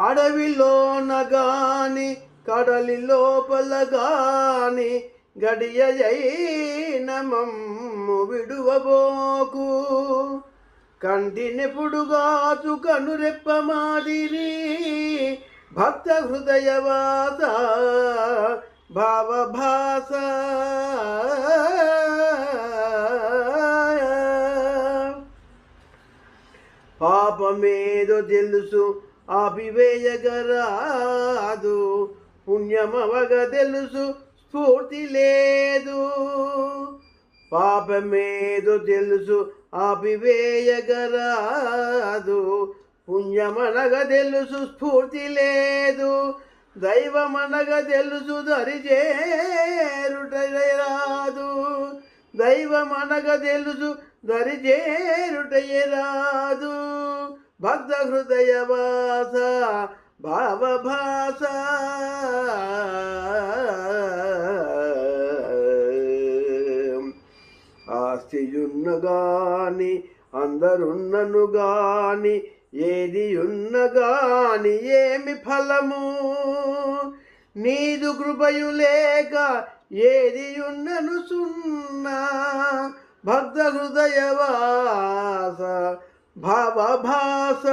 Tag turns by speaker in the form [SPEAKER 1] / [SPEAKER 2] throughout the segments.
[SPEAKER 1] అడవిలోన గాని కడలి లోపల గాని గడియైన మమ్ము విడువబోకు. కంటినెప్పుడుగాచు కనురెప్ప మాదిరి భక్త హృదయవాస భావభాస. పాపమేదో తెలుసు ఆపివేయగరాదు, పుణ్యమవగ తెలుసు స్ఫూర్తి లేదు. పాపమేదో తెలుసు ఆపివేయగరాదు, పుణ్యమనగ తెలుసు స్ఫూర్తి లేదు. దైవమనగ తెలుసు దరిజేరుటరాదు, దైవమనగ తెలుసు దరిజేరుటరాదు. భక్త హృదయవాస భావభాస. ఆస్తియున్న గాని అందరున్నను గాని ఏది ఉన్న గాని ఏమి ఫలము, నీదు కృపయు లేక ఏది ఉన్నను సున్నా. భక్త హృదయవాస భావభాస.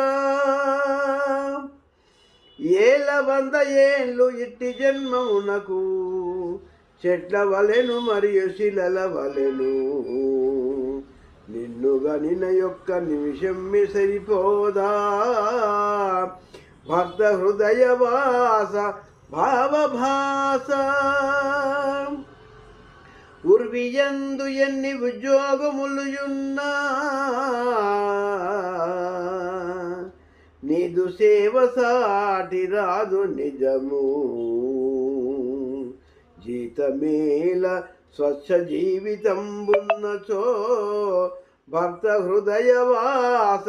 [SPEAKER 1] 100 ఏళ్ళు ఇట్టి జన్మమునకు చెట్ల వలెను మరియు శిలల వలెను. నిన్నుగా నిన్న యొక్క నిమిషం సరిపోదా. భక్త హృదయవాస భావభాస. ఉర్వియందు ఎన్ని ఉద్యోగములుయున్నా నీదు సేవ సాటి రాదు నిజము. జీతమేల స్వచ్ఛ జీవితంబున్నచో భక్త హృదయవాస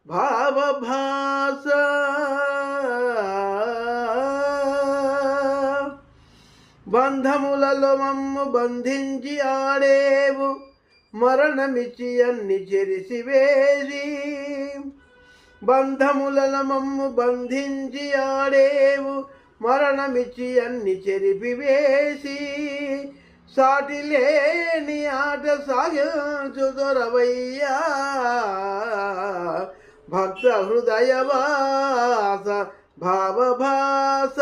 [SPEAKER 1] భావభాస. బంధములలో మమ్ము బంధించి ఆడేవు, మరణమిచ్చి అన్ని చెరిసివేసి. బంధములలో మమ్ము బంధించి ఆడేవు, మరణమిచ్చి అన్ని చెరిపివేసి. సాటి లేని ఆట సాగించు దొరవయ్యా. భక్త హృదయవాస భావభాస.